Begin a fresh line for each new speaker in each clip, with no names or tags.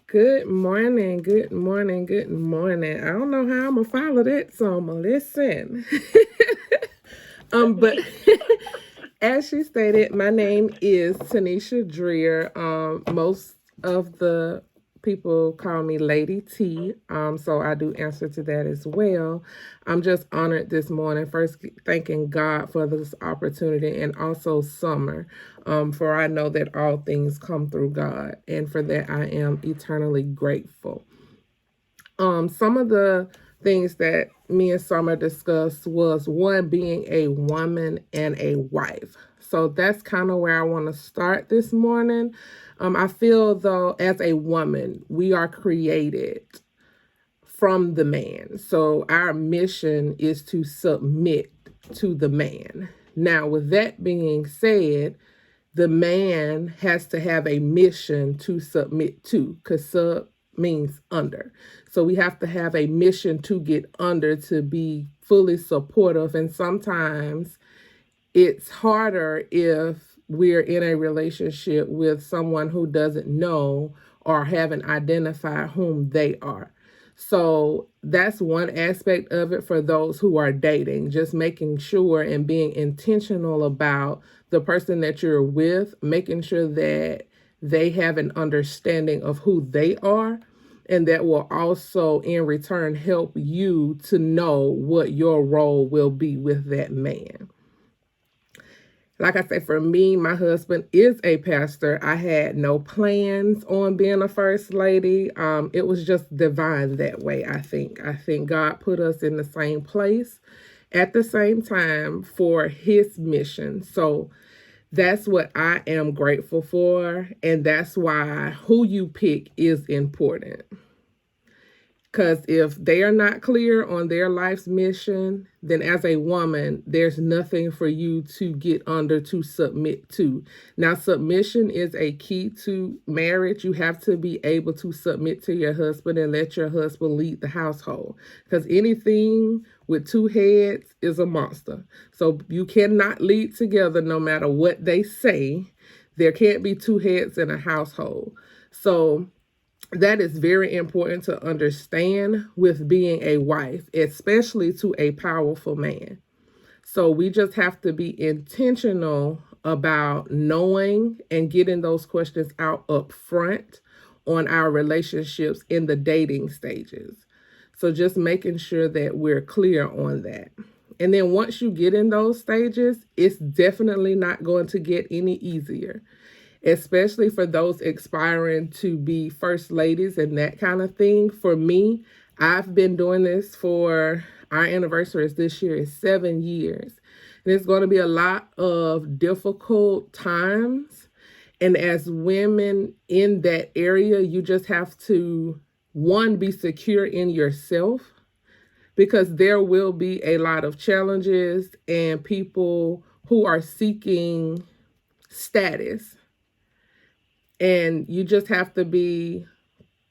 Good morning, good morning, good morning. I don't know how I'm gonna follow that, so I'm gonna listen. But as she stated, my name is Taneshia Dreher. Most of the people call me Lady T. So I do answer to that as well. I'm just honored this morning. First, thanking God for this opportunity, and also Summer, for I know that all things come through God, and for that I am eternally grateful. Some of the things that me and Summer discussed was one, being a woman and a wife. So that's kind of where I want to start this morning. I feel though, as a woman, we are created from the man. So our mission is to submit to the man. Now, with that being said, the man has to have a mission to submit to, because sub means under. So we have to have a mission to get under to be fully supportive. And sometimes it's harder if we're in a relationship with someone who doesn't know or haven't identified whom they are. So that's one aspect of it for those who are dating, just making sure and being intentional about the person that you're with, making sure that they have an understanding of who they are. And that will also, in return, help you to know what your role will be with that man. Like I said, for me, my husband is a pastor. I had no plans on being a first lady. It was just divine that way, I think. I think God put us in the same place at the same time for his mission. So that's what I am grateful for. And that's why who you pick is important. Because if they are not clear on their life's mission, then as a woman, there's nothing for you to get under to submit to. Now, submission is a key to marriage. You have to be able to submit to your husband and let your husband lead the household. Because anything with two heads is a monster. So you cannot lead together no matter what they say. There can't be two heads in a household. So that is very important to understand with being a wife, especially to a powerful man. So we just have to be intentional about knowing and getting those questions out up front on our relationships in the dating stages. So just making sure that we're clear on that. And then once you get in those stages, it's definitely not going to get any easier, especially for those aspiring to be first ladies and that kind of thing. For me, I've been doing this for, our anniversary is this year, is 7 years. And it's going to be a lot of difficult times. And as women in that area, you just have to, one, be secure in yourself, because there will be a lot of challenges and people who are seeking status. And you just have to be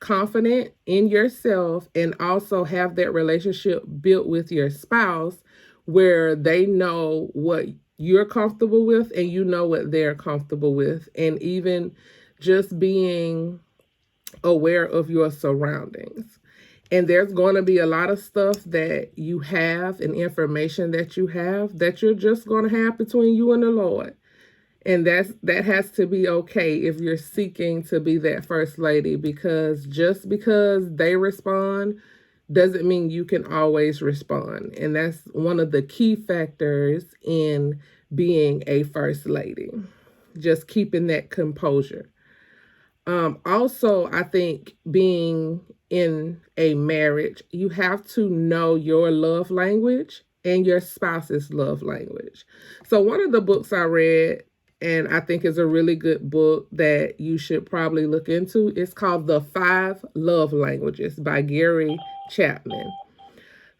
confident in yourself and also have that relationship built with your spouse where they know what you're comfortable with and you know what they're comfortable with. And even just being aware of your surroundings. And there's going to be a lot of stuff that you have and information that you have that you're just going to have between you and the Lord. And that has to be okay if you're seeking to be that first lady, because just because they respond doesn't mean you can always respond. And that's one of the key factors in being a first lady, just keeping that composure. Also, I think being in a marriage, you have to know your love language and your spouse's love language. So one of the books I read, and I think is a really good book that you should probably look into, it's called The Five Love Languages by Gary Chapman.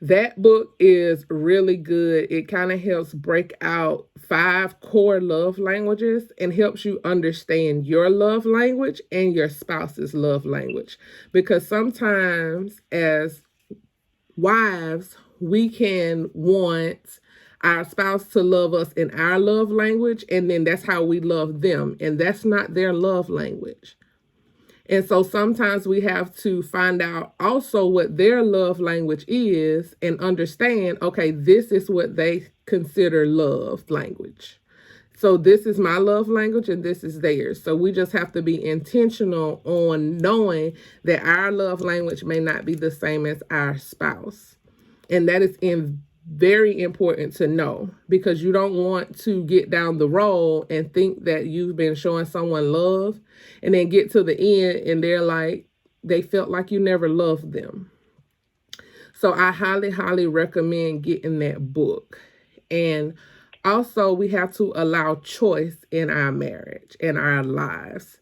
That book is really good. It kind of helps break out 5 core love languages and helps you understand your love language and your spouse's love language. Because sometimes as wives, we can want our spouse to love us in our love language, and then that's how we love them. And that's not their love language. And so sometimes we have to find out also what their love language is and understand, okay, this is what they consider love language. So this is my love language and this is theirs. So we just have to be intentional on knowing that our love language may not be the same as our spouse. And that is very important to know, because you don't want to get down the road and think that you've been showing someone love and then get to the end and they're like, they felt like you never loved them. So I highly, highly recommend getting that book. And also, we have to allow choice in our marriage and our lives.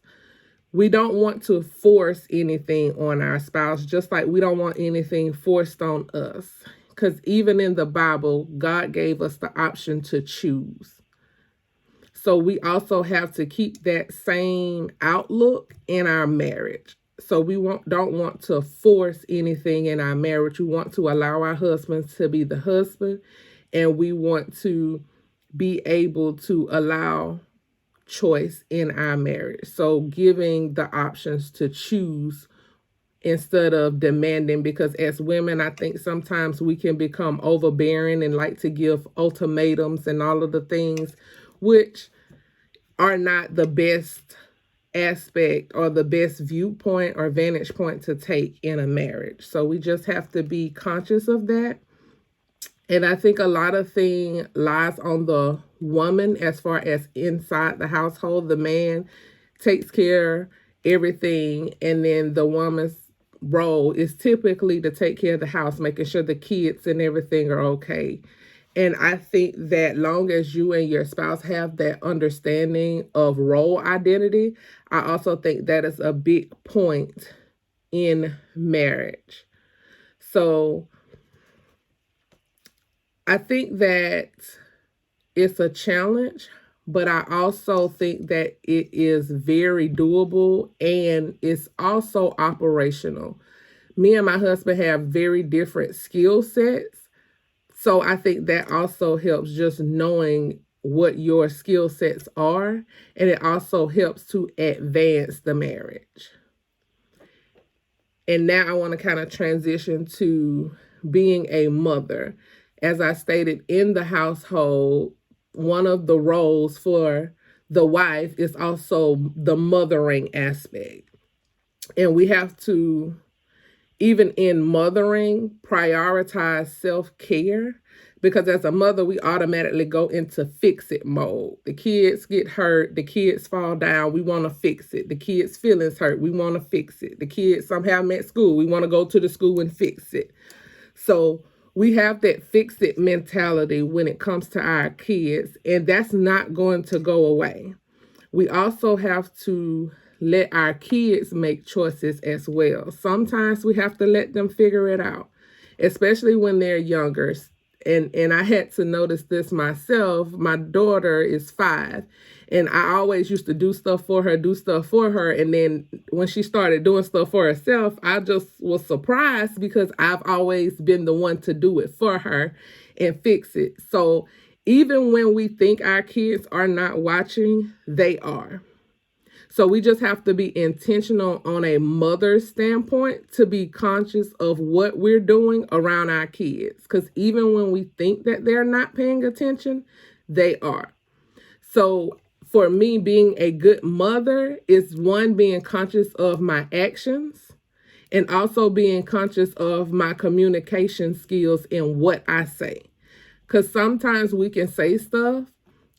We don't want to force anything on our spouse, just like we don't want anything forced on us. Because even in the Bible, God gave us the option to choose. So we also have to keep that same outlook in our marriage. So we don't want to force anything in our marriage. We want to allow our husbands to be the husband, and we want to be able to allow choice in our marriage. So giving the options to choose instead of demanding, because as women, I think sometimes we can become overbearing and like to give ultimatums and all of the things, which are not the best aspect or the best viewpoint or vantage point to take in a marriage. So we just have to be conscious of that. And I think a lot of thing lies on the woman as far as inside the household. The man takes care of everything, and then the woman's role is typically to take care of the house, making sure the kids and everything are okay. And I think that long as you and your spouse have that understanding of role identity, I also think that is a big point in marriage. So I think that it's a challenge, but I also think that it is very doable and it's also operational. Me and my husband have very different skill sets. So I think that also helps, just knowing what your skill sets are, and it also helps to advance the marriage. And now I want to kind of transition to being a mother. As I stated, in the household, one of the roles for the wife is also the mothering aspect. And we have to, even in mothering, prioritize self-care, because as a mother, we automatically go into fix-it mode. The kids get hurt, the kids fall down, we want to fix it. The kids' feelings hurt, we want to fix it. The kids somehow met school, we want to go to the school and fix it. So we have that fix-it mentality when it comes to our kids, and that's not going to go away. We also have to let our kids make choices as well. Sometimes we have to let them figure it out, especially when they're younger. And I had to notice this myself. My daughter is 5, and I always used to do stuff for her. And then when she started doing stuff for herself, I just was surprised, because I've always been the one to do it for her and fix it. So even when we think our kids are not watching, they are. So we just have to be intentional on a mother's standpoint to be conscious of what we're doing around our kids. Because even when we think that they're not paying attention, they are. So for me, being a good mother is, one, being conscious of my actions, and also being conscious of my communication skills in what I say. Because sometimes we can say stuff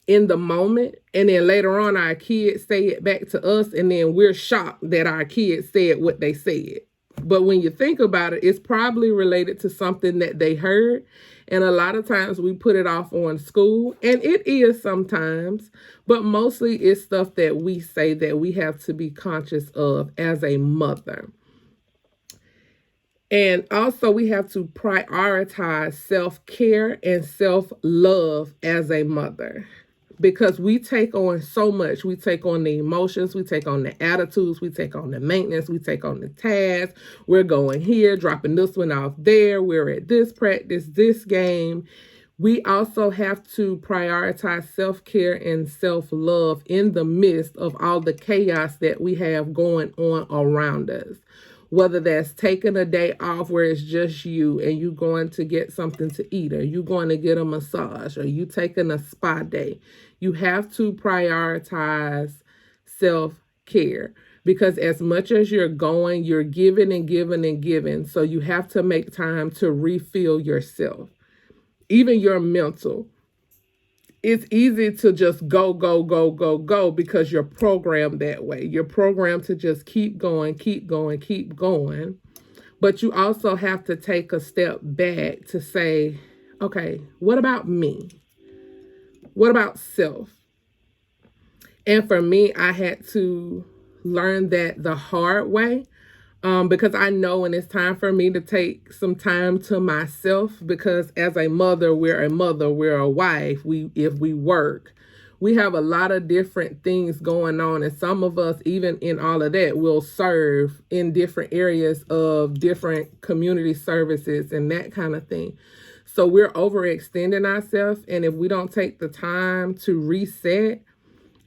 in the moment, and then later on our kids say it back to us, and then we're shocked that our kids said what they said. But when you think about it, it's probably related to something that they heard. And a lot of times we put it off on school, and it is sometimes, but mostly it's stuff that we say that we have to be conscious of as a mother. And also we have to prioritize self-care and self-love as a mother, because we take on so much. We take on the emotions, we take on the attitudes, we take on the maintenance, we take on the tasks. We're going here, dropping this one off there. We're at this practice, this game. We also have to prioritize self-care and self-love in the midst of all the chaos that we have going on around us. Whether that's taking a day off where it's just you and you going to get something to eat, or you going to get a massage, or you taking a spa day. You have to prioritize self-care, because as much as you're going, you're giving and giving and giving. So you have to make time to refill yourself, even your mental. It's easy to just go, go, go, go, go because you're programmed that way. You're programmed to just keep going, keep going, keep going. But you also have to take a step back to say, okay, what about me? What about self? And for me, I had to learn that the hard way, because I know when it's time for me to take some time to myself, because as a mother, we're a wife, if we work, we have a lot of different things going on. And some of us, even in all of that, will serve in different areas of different community services and that kind of thing. So we're overextending ourselves. And if we don't take the time to reset,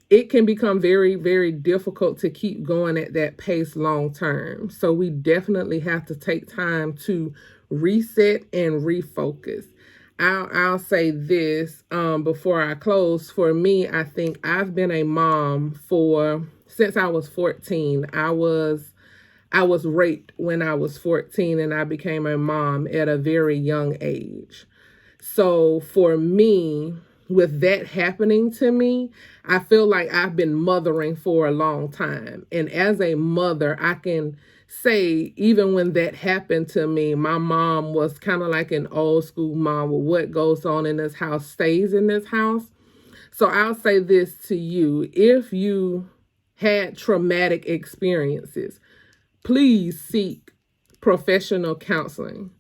it can become very, very difficult to keep going at that pace long term. So we definitely have to take time to reset and refocus. I'll say this before I close. For me, I think I've been a mom since I was 14. I was raped when I was 14, and I became a mom at a very young age. So for me, with that happening to me, I feel like I've been mothering for a long time. And as a mother, I can say, even when that happened to me, my mom was kind of like an old school mom. With what goes on in this house stays in this house. So I'll say this to you: if you had traumatic experiences, please seek professional counseling.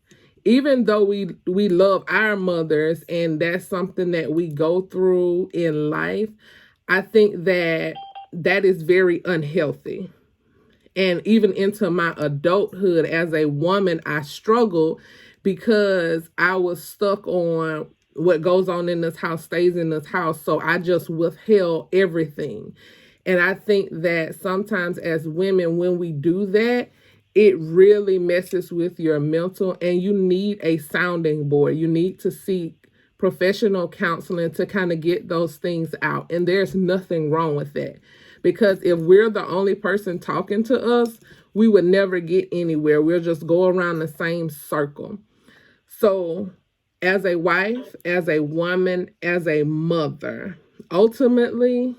Even though we love our mothers and that's something that we go through in life, I think that is very unhealthy. And even into my adulthood as a woman, I struggled because I was stuck on what goes on in this house stays in this house. So I just withheld everything. And I think that sometimes as women, when we do that, it really messes with your mental, and you need a sounding board. You need to seek professional counseling to kind of get those things out. And there's nothing wrong with that, because if we're the only person talking to us, we would never get anywhere. We'll just go around the same circle. So as a wife, as a woman, as a mother, ultimately,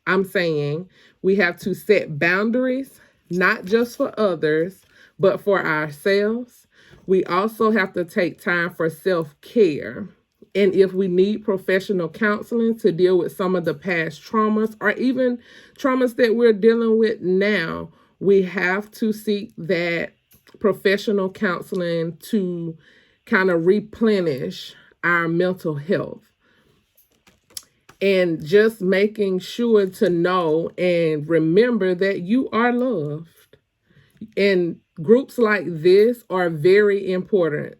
I'm saying we have to set boundaries, not just for others, but for ourselves. We also have to take time for self-care. And if we need professional counseling to deal with some of the past traumas, or even traumas that we're dealing with now, we have to seek that professional counseling to kind of replenish our mental health. And just making sure to know and remember that you are loved. And groups like this are very important.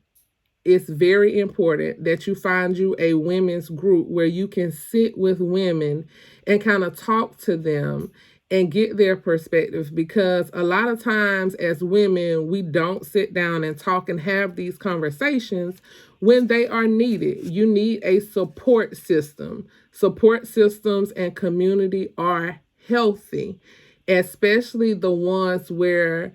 It's very important that you find you a women's group where you can sit with women and kind of talk to them and get their perspective, because a lot of times as women, we don't sit down and talk and have these conversations when they are needed. You need a support system. Support systems and community are healthy, especially the ones where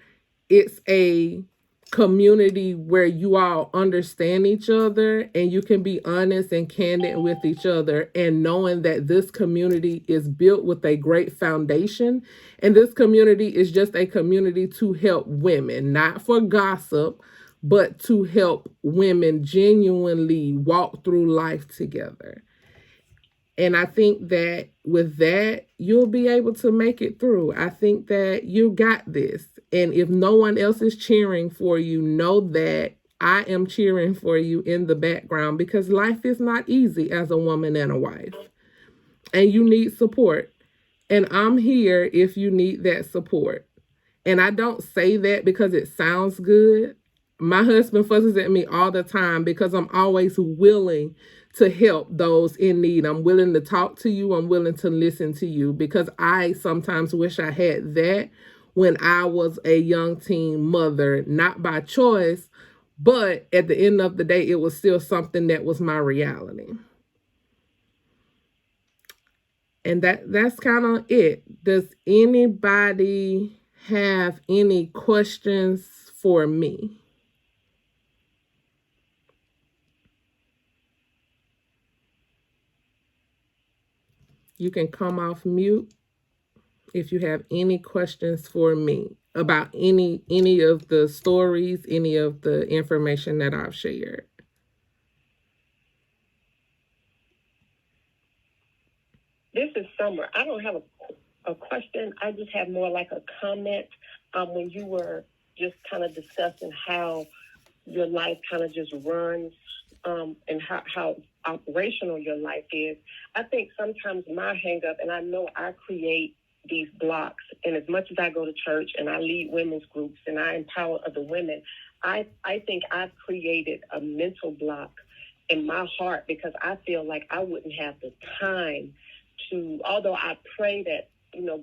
it's a community where you all understand each other and you can be honest and candid with each other, and knowing that this community is built with a great foundation, and this community is just a community to help women, not for gossip, but to help women genuinely walk through life together. And I think that with that, you'll be able to make it through. I think that you got this. And if no one else is cheering for you, know that I am cheering for you in the background, because life is not easy as a woman and a wife. And you need support. And I'm here if you need that support. And I don't say that because it sounds good. my husband fusses at me all the time because I'm always willing to help those in need. I'm willing to talk to you. I'm willing to listen to you, because I sometimes wish I had that when I was a young teen mother, not by choice, but at the end of the day, it was still something that was my reality. And that's kind of it. Does anybody have any questions for me? You can come off mute if you have any questions for me about any of the stories, any of the information that I've shared.
This is Summer. I don't have a question. I just have more like a comment. When you were just kind of discussing how your life kind of just runs, and how operational your life is, I think sometimes my hang up, and I know I create these blocks, and as much as I go to church and I lead women's groups and I empower other women, I think I've created a mental block in my heart, because I feel like I wouldn't have the time to, although I pray that,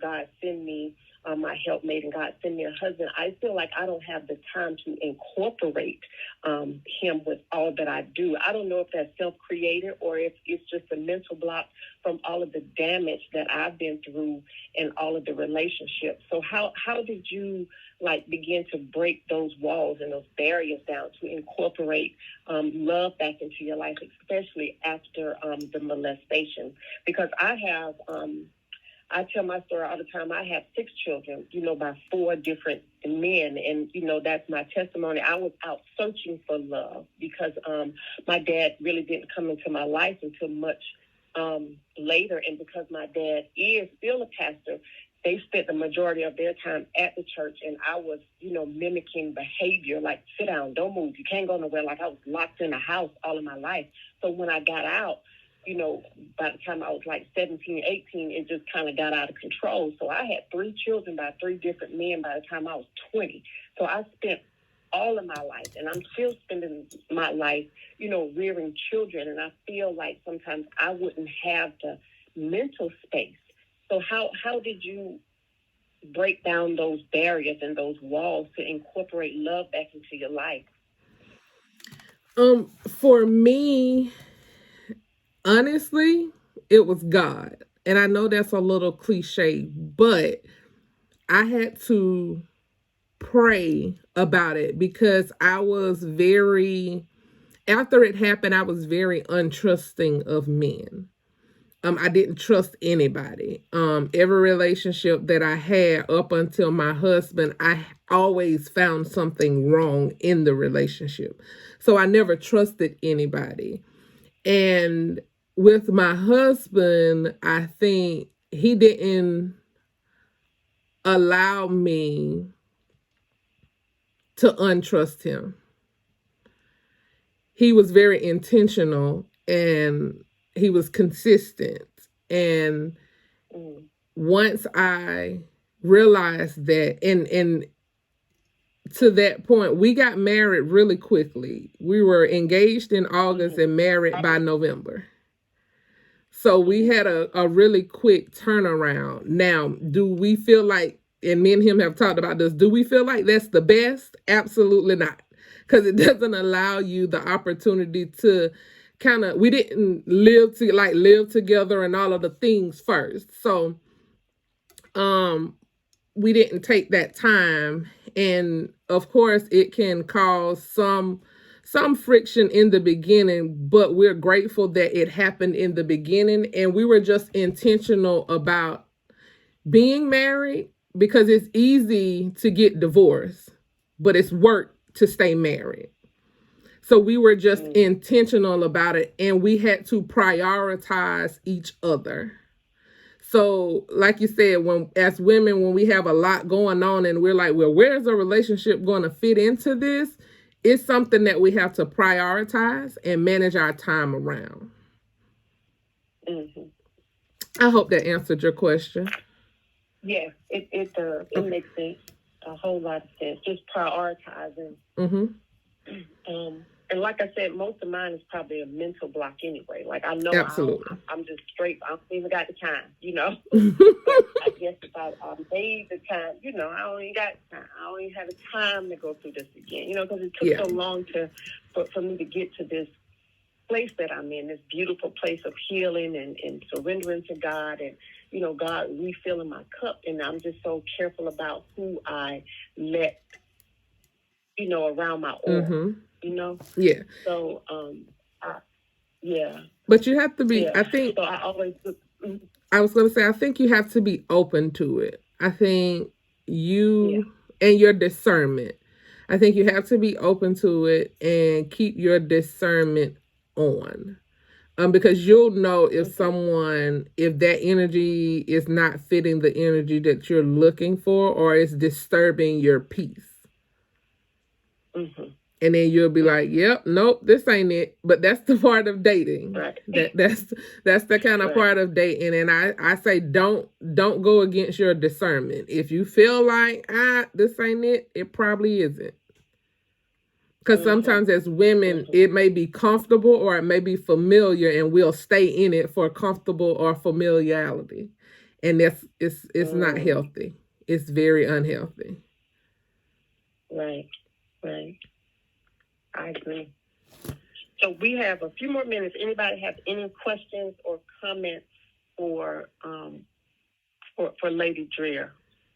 God send me my helpmate and God send me a husband, I feel like I don't have the time to incorporate him with all that I do. I don't know if that's self-created or if it's just a mental block from all of the damage that I've been through in all of the relationships. So how did you begin to break those walls and those barriers down to incorporate love back into your life, especially after the molestation? Because I tell my story all the time. I have 6 children, by 4 different men. And, that's my testimony. I was out searching for love because my dad really didn't come into my life until much later. And because my dad is still a pastor, they spent the majority of their time at the church. And I was, mimicking behavior like, sit down, don't move, you can't go nowhere. Like I was locked in a house all of my life. So when I got out, by the time I was 17, 18, it just kind of got out of control. So I had 3 children by 3 different men by the time I was 20. So I spent all of my life, and I'm still spending my life, rearing children. And I feel like sometimes I wouldn't have the mental space. So how did you break down those barriers and those walls to incorporate love back into your life?
For me, honestly, it was God. And I know that's a little cliche, but I had to pray about it because I was after it happened, I was very untrusting of men. I didn't trust anybody. Every relationship that I had up until my husband, I always found something wrong in the relationship. So I never trusted anybody. And with my husband, I think he didn't allow me to untrust him. He was very intentional and he was consistent. And once I realized that, and to that point, we got married really quickly. We were engaged in August and married by November. So we had a really quick turnaround. Now, do we feel like, and me and him have talked about this, do we feel like that's the best? Absolutely not. Because it doesn't allow you the opportunity to we didn't live together and all of the things first. So we didn't take that time. And of course it can cause some friction in the beginning, but we're grateful that it happened in the beginning, and we were just intentional about being married, because it's easy to get divorced, but it's work to stay married. So we were just intentional about it, and we had to prioritize each other. So, like you said, as women, when we have a lot going on and we're like, well, where's a relationship going to fit into this? It's something that we have to prioritize and manage our time around. I hope that answered your question.
Yes, it does. It makes a whole lot of sense. Just prioritizing. And like I said, most of mine is probably a mental block anyway. Like I know
Absolutely.
I'm just straight. I don't even got the time, But I guess if I made the time, I don't even got time. I don't even have the time to go through this again, because it took so long for me to get to this place that I'm in, this beautiful place of healing and surrendering to God and, God refilling my cup. And I'm just so careful about who I let, around my aura,
Yeah.
So, yeah.
But you have to be,
Yeah.
I think,
So I always,
I was going to say, I think you have to be open to it. I think you and your discernment. I think you have to be open to it and keep your discernment on. Because you'll know if if that energy is not fitting the energy that you're looking for or it's disturbing your peace. And then you'll be like, "Yep, nope, this ain't it." But that's the part of dating.
Right.
That's the kind of part of dating. And I say don't go against your discernment. If you feel like this ain't it, it probably isn't. Because sometimes as women, it may be comfortable or it may be familiar, and we'll stay in it for comfortable or familiarity, and it's not healthy. It's very unhealthy.
Right. I agree. So we have a few more minutes. Anybody have any questions or comments for Lady Dreher,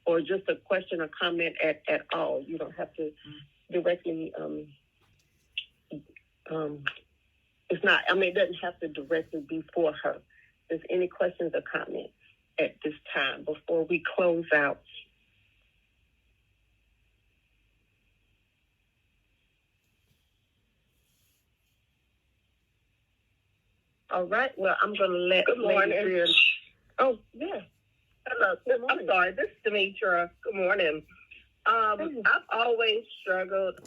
or just a question or comment at all? You don't have to directly. It's not. I mean, it doesn't have to directly be for her. There's any questions or comments at this time before we close out? All right. Well, I'm going to let Lady Dreher. Oh, yeah.
Hello. I'm sorry. This is Demetra. Good morning. I've always struggled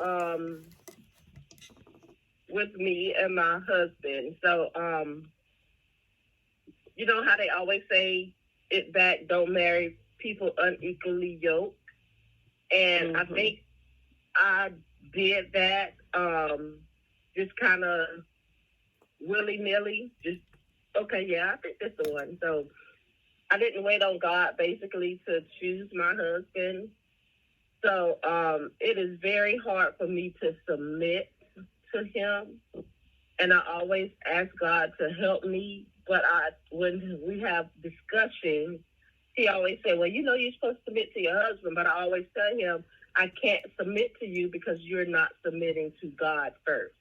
with me and my husband. So, you know how they always say it back, don't marry people unequally yoked. And I think I did that just kind of willy-nilly. Just, okay, yeah, I think that's the one. So I didn't wait on God basically to choose my husband. So it is very hard for me to submit to him. And I always ask God to help me. But when we have discussions, he always say, well, you're supposed to submit to your husband. But I always tell him, I can't submit to you because you're not submitting to God first.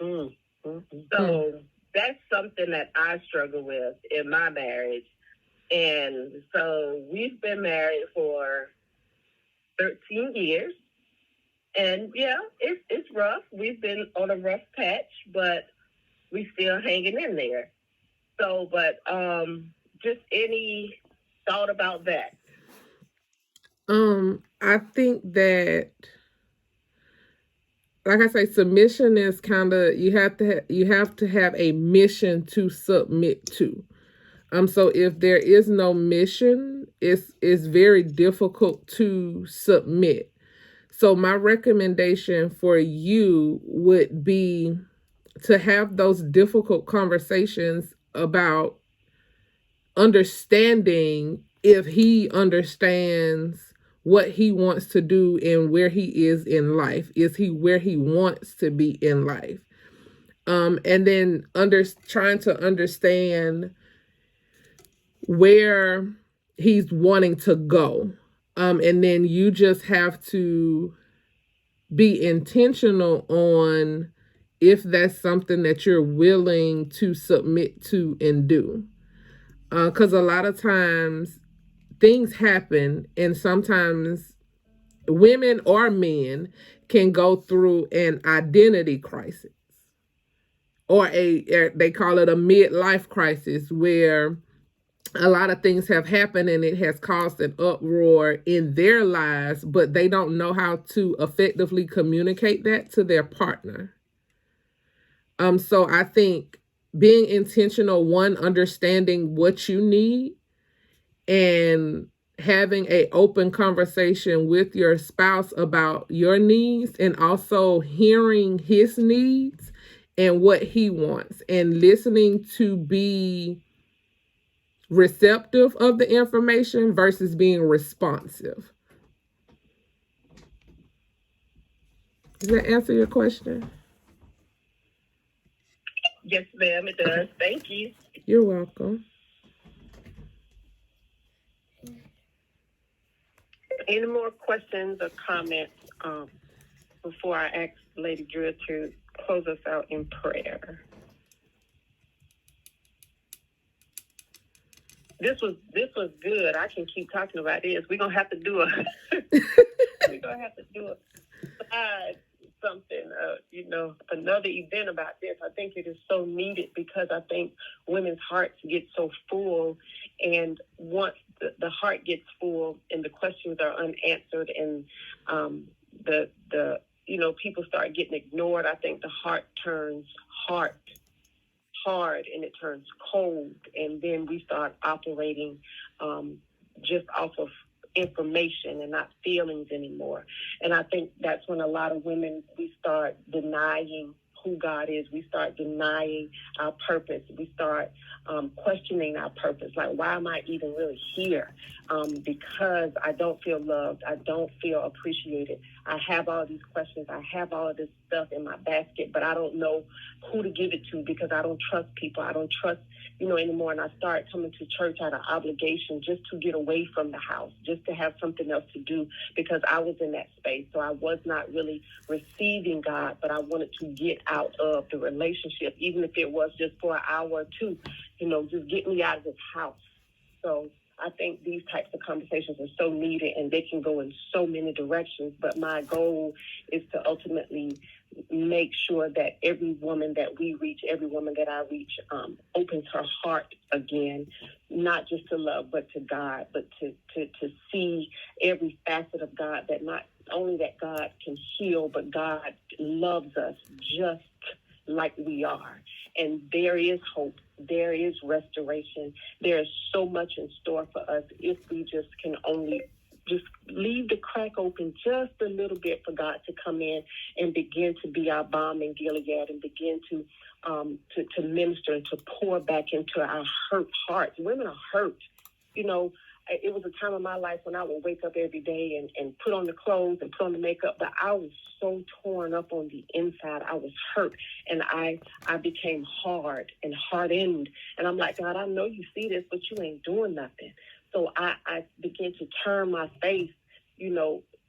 So that's something that I struggle with in my marriage. And so we've been married for 13 years. And yeah, it's rough. We've been on a rough patch, but we still hanging in there. So, but just any thought about that?
I think that, like I say, submission is kind of you have to have a mission to submit to. So if there is no mission, it's very difficult to submit. So my recommendation for you would be to have those difficult conversations about understanding if he understands what he wants to do and where he is in life. Is he where he wants to be in life? And then trying to understand where he's wanting to go. And then you just have to be intentional on if that's something that you're willing to submit to and do. Because a lot of times things happen, and sometimes women or men can go through an identity crisis, or they call it a midlife crisis, where a lot of things have happened and it has caused an uproar in their lives, but they don't know how to effectively communicate that to their partner. So I think being intentional, one, understanding what you need, and having a open conversation with your spouse about your needs, and also hearing his needs and what he wants, and listening to be receptive of the information versus being responsive. Does that answer your question?
Yes, ma'am, it does. Thank you.
You're welcome.
Any more questions or comments before I ask Lady Dreher to close us out in prayer? This was good. I can keep talking about this. We're gonna have to do a something, another event about this. I think it is so needed because I think women's hearts get so full, and once the heart gets full and the questions are unanswered, and people start getting ignored, I think the heart turns hard and it turns cold, and then we start operating just off of information and not feelings anymore. And I think that's when a lot of women, we start denying who God is. We start denying our purpose. We start questioning our purpose. Like, why am I even really here? Because I don't feel loved. I don't feel appreciated. I have all these questions. I have all of this stuff in my basket, but I don't know who to give it to because I don't trust people. I don't trust, anymore. And I start coming to church out of obligation just to get away from the house, just to have something else to do because I was in that space. So I was not really receiving God, but I wanted to get out of the relationship, even if it was just for an hour or two, just get me out of this house. So I think these types of conversations are so needed, and they can go in so many directions. But my goal is to ultimately make sure that every woman that we reach, every woman that I reach, opens her heart again, not just to love, but to God, but to see every facet of God, that not only that God can heal, but God loves us just like we are. And there is hope. There is restoration. There is so much in store for us if we just can only just leave the crack open just a little bit for God to come in and begin to be our balm in Gilead, and begin to minister and to pour back into our hurt hearts. Women are hurt. It was a time in my life when I would wake up every day and put on the clothes and put on the makeup, but I was so torn up on the inside. I was hurt, and I became hard and hardened. And I'm like, God, I know you see this, but you ain't doing nothing. So I began to turn my face,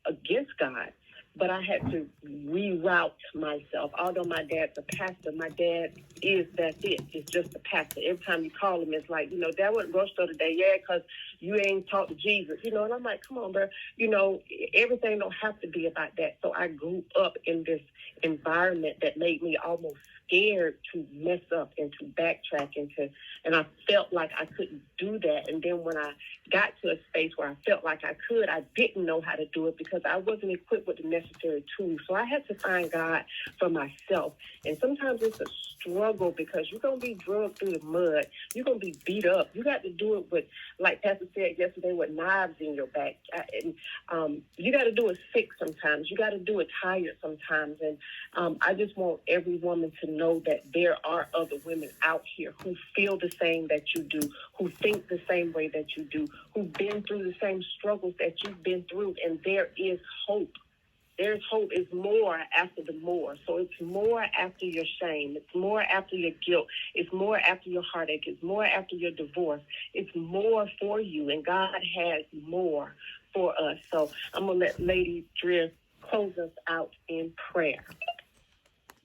against God. But I had to reroute myself. Although my dad's a pastor, my dad that's it. It's just a pastor. Every time you call him, it's like, Dad wasn't grocery store today. Yeah, because you ain't talked to Jesus. And I'm like, come on, bro. Everything don't have to be about that. So I grew up in this environment that made me almost scared to mess up and to backtrack and I felt like I couldn't do that. And then when I got to a space where I felt like I could, I didn't know how to do it because I wasn't equipped with the necessary tools. So I had to find God for myself. And sometimes it's a struggle because you're going to be drugged through the mud. You're going to be beat up. You got to do it with, like Pastor said yesterday, with knives in your back. You got to do it sick sometimes. You got to do it tired sometimes. And I just want every woman to know that there are other women out here who feel the same that you do, who think the same way that you do, who've been through the same struggles that you've been through, and there is hope. There's hope. It's more after the more. So it's more after your shame. It's more after your guilt. It's more after your heartache. It's more after your divorce. It's more for you, and God has more for us. So I'm going to let Lady Dreher close us out in prayer.